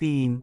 3।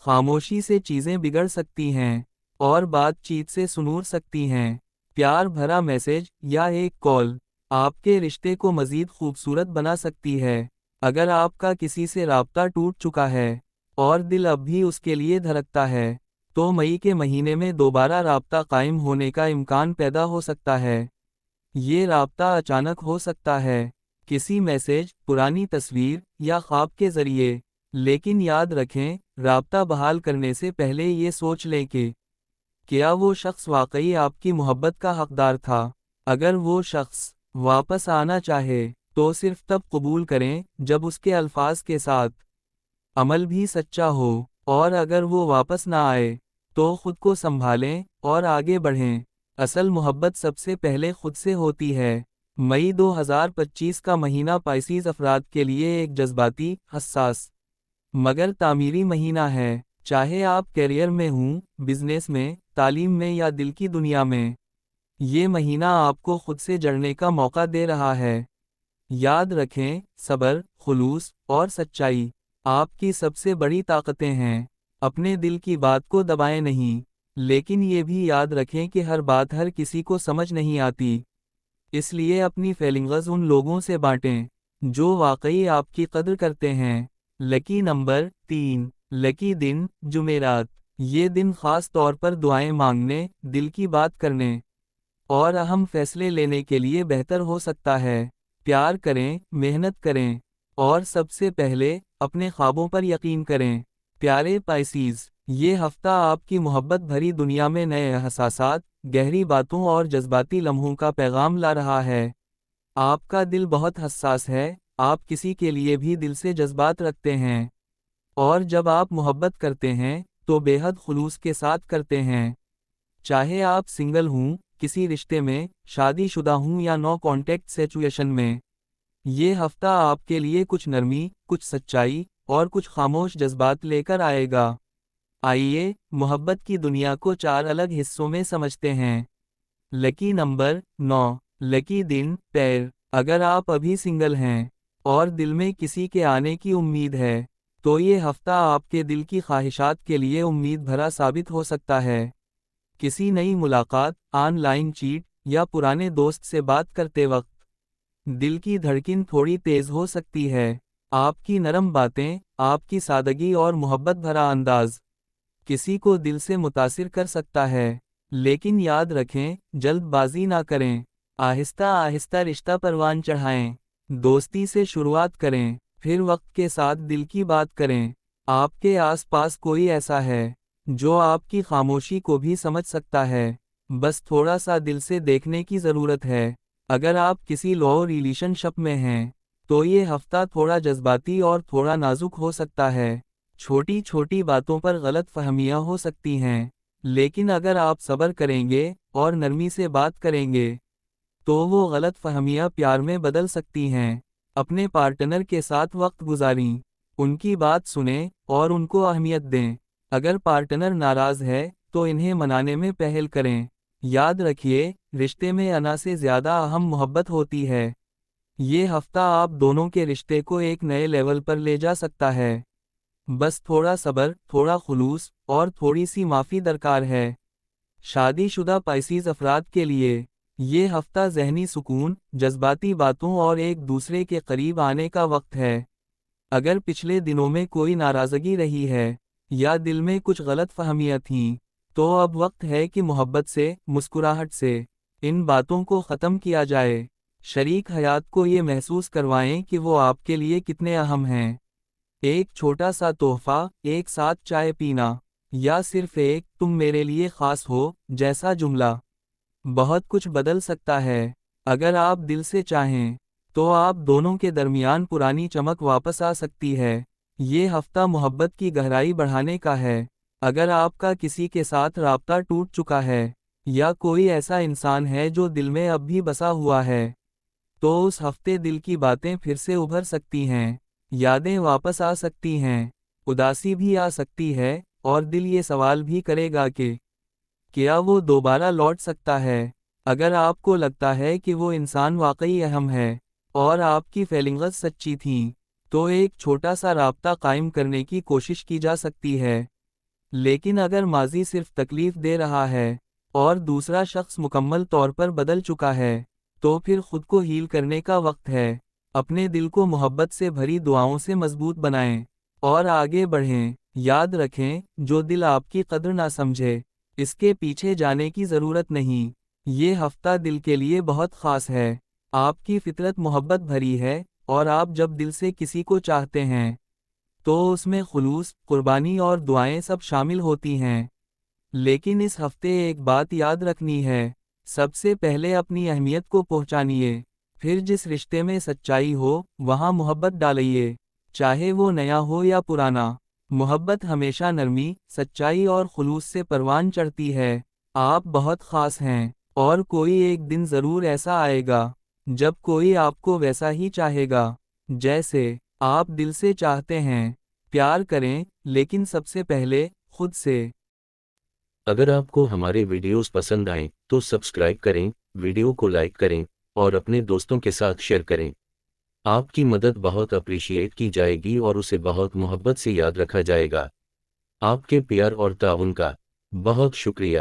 خاموشی سے چیزیں بگڑ سکتی ہیں اور بات چیت سے سنور سکتی ہیں۔ پیار بھرا میسج یا ایک کال آپ کے رشتے کو مزید خوبصورت بنا سکتی ہے۔ اگر آپ کا کسی سے رابطہ ٹوٹ چکا ہے اور دل اب بھی اس کے لیے دھڑکتا ہے، تو مئی کے مہینے میں دوبارہ رابطہ قائم ہونے کا امکان پیدا ہو سکتا ہے۔ یہ رابطہ اچانک ہو سکتا ہے، کسی میسج، پرانی تصویر یا خواب کے ذریعے، لیکن یاد رکھیں، رابطہ بحال کرنے سے پہلے یہ سوچ لیں کہ کیا وہ شخص واقعی آپ کی محبت کا حقدار تھا۔ اگر وہ شخص واپس آنا چاہے تو صرف تب قبول کریں جب اس کے الفاظ کے ساتھ عمل بھی سچا ہو، اور اگر وہ واپس نہ آئے تو خود کو سنبھالیں اور آگے بڑھیں۔ اصل محبت سب سے پہلے خود سے ہوتی ہے۔ مئی 2025 کا مہینہ پائسیز افراد کے لیے ایک جذباتی، حساس مگر تعمیری مہینہ ہے۔ چاہے آپ کیریئر میں ہوں، بزنس میں، تعلیم میں یا دل کی دنیا میں، یہ مہینہ آپ کو خود سے جڑنے کا موقع دے رہا ہے۔ یاد رکھیں، صبر، خلوص اور سچائی آپ کی سب سے بڑی طاقتیں ہیں۔ اپنے دل کی بات کو دبائیں نہیں، لیکن یہ بھی یاد رکھیں کہ ہر بات ہر کسی کو سمجھ نہیں آتی۔ اس لیے اپنی فیلنگز ان لوگوں سے بانٹیں جو واقعی آپ کی قدر کرتے ہیں۔ لکی نمبر 3، لکی دن، جمعرات۔ یہ دن خاص طور پر دعائیں مانگنے، دل کی بات کرنے اور اہم فیصلے لینے کے لیے بہتر ہو سکتا ہے۔ پیار کریں، محنت کریں اور سب سے پہلے اپنے خوابوں پر یقین کریں۔ پیارے پائسیز، یہ ہفتہ آپ کی محبت بھری دنیا میں نئے احساسات، گہری باتوں اور جذباتی لمحوں کا پیغام لا رہا ہے۔ آپ کا دل بہت حساس ہے، آپ کسی کے لیے بھی دل سے جذبات رکھتے ہیں، اور جب آپ محبت کرتے ہیں تو بے حد خلوص کے ساتھ کرتے ہیں۔ چاہے آپ سنگل ہوں، کسی رشتے میں، شادی شدہ ہوں یا نو کانٹیکٹ سچویشن میں، یہ ہفتہ آپ کے لیے کچھ نرمی، کچھ سچائی اور کچھ خاموش جذبات لے کر آئے گا۔ آئیے، محبت کی دنیا کو 4 الگ حصوں میں سمجھتے ہیں۔ لکی نمبر 9، لکی دن، پیر۔ اگر آپ ابھی سنگل ہیں اور دل میں کسی کے آنے کی امید ہے، تو یہ ہفتہ آپ کے دل کی خواہشات کے لیے امید بھرا ثابت ہو سکتا ہے۔ کسی نئی ملاقات، آن لائن چیٹ یا پرانے دوست سے بات کرتے وقت دل کی دھڑکن تھوڑی تیز ہو سکتی ہے۔ آپ کی نرم باتیں، آپ کی سادگی اور محبت بھرا انداز کسی کو دل سے متاثر کر سکتا ہے۔ لیکن یاد رکھیں، جلد بازی نہ کریں، آہستہ آہستہ رشتہ پروان چڑھائیں۔ دوستی سے شروعات کریں، پھر وقت کے ساتھ دل کی بات کریں۔ آپ کے آس پاس کوئی ایسا ہے جو آپ کی خاموشی کو بھی سمجھ سکتا ہے، بس تھوڑا سا دل سے دیکھنے کی ضرورت ہے۔ اگر آپ کسی لو ریلیشن شپ میں ہیں تو یہ ہفتہ تھوڑا جذباتی اور تھوڑا نازک ہو سکتا ہے۔ چھوٹی چھوٹی باتوں پر غلط فہمیاں ہو سکتی ہیں، لیکن اگر آپ صبر کریں گے اور نرمی سے بات کریں گے تو وہ غلط فہمیاں پیار میں بدل سکتی ہیں۔ اپنے پارٹنر کے ساتھ وقت گزاریں، ان کی بات سنیں اور ان کو اہمیت دیں۔ اگر پارٹنر ناراض ہے تو انہیں منانے میں پہل کریں۔ یاد رکھیے، رشتے میں انا سے زیادہ اہم محبت ہوتی ہے۔ یہ ہفتہ آپ دونوں کے رشتے کو ایک نئے لیول پر لے جا سکتا ہے۔ بس تھوڑا صبر، تھوڑا خلوص اور تھوڑی سی معافی درکار ہے۔ شادی شدہ پائسیز افراد کے لیے یہ ہفتہ ذہنی سکون، جذباتی باتوں اور ایک دوسرے کے قریب آنے کا وقت ہے۔ اگر پچھلے دنوں میں کوئی ناراضگی رہی ہے یا دل میں کچھ غلط فہمیاں تھیں، تو اب وقت ہے کہ محبت سے، مسکراہٹ سے ان باتوں کو ختم کیا جائے۔ شریک حیات کو یہ محسوس کروائیں کہ وہ آپ کے لیے کتنے اہم ہیں۔ ایک چھوٹا سا تحفہ، ایک ساتھ چائے پینا، یا صرف ایک "تم میرے لیے خاص ہو" جیسا جملہ بہت کچھ بدل سکتا ہے۔ اگر آپ دل سے چاہیں تو آپ دونوں کے درمیان پرانی چمک واپس آ سکتی ہے۔ یہ ہفتہ محبت کی گہرائی بڑھانے کا ہے۔ اگر آپ کا کسی کے ساتھ رابطہ ٹوٹ چکا ہے یا کوئی ایسا انسان ہے جو دل میں اب بھی بسا ہوا ہے، تو اس ہفتے دل کی باتیں پھر سے ابھر سکتی ہیں، یادیں واپس آ سکتی ہیں، اداسی بھی آ سکتی ہے، اور دل یہ سوال بھی کرے گا کہ کیا وہ دوبارہ لوٹ سکتا ہے۔ اگر آپ کو لگتا ہے کہ وہ انسان واقعی اہم ہے اور آپ کی فیلنگز سچی تھیں، تو ایک چھوٹا سا رابطہ قائم کرنے کی کوشش کی جا سکتی ہے۔ لیکن اگر ماضی صرف تکلیف دے رہا ہے اور دوسرا شخص مکمل طور پر بدل چکا ہے تو پھر خود کو ہیل کرنے کا وقت ہے۔ اپنے دل کو محبت سے بھری دعاؤں سے مضبوط بنائیں اور آگے بڑھیں۔ یاد رکھیں، جو دل آپ کی قدر نہ سمجھے اس کے پیچھے جانے کی ضرورت نہیں۔ یہ ہفتہ دل کے لیے بہت خاص ہے۔ آپ کی فطرت محبت بھری ہے اور آپ جب دل سے کسی کو چاہتے ہیں تو اس میں خلوص، قربانی اور دعائیں سب شامل ہوتی ہیں۔ لیکن اس ہفتے ایک بات یاد رکھنی ہے، سب سے پہلے اپنی اہمیت کو پہچانیے، پھر جس رشتے میں سچائی ہو وہاں محبت ڈالئیے، چاہے وہ نیا ہو یا پرانا۔ محبت ہمیشہ نرمی، سچائی اور خلوص سے پروان چڑھتی ہے۔ آپ بہت خاص ہیں اور کوئی ایک دن ضرور ایسا آئے گا جب کوئی آپ کو ویسا ہی چاہے گا جیسے آپ دل سے چاہتے ہیں۔ پیار کریں، لیکن سب سے پہلے خود سے۔ اگر آپ کو ہمارے ویڈیوز پسند آئیں تو سبسکرائب کریں، ویڈیو کو لائک کریں اور اپنے دوستوں کے ساتھ شیئر کریں۔ آپ کی مدد بہت اپریشیٹ کی جائے گی اور اسے بہت محبت سے یاد رکھا جائے گا۔ آپ کے پیار اور تعاون کا بہت شکریہ۔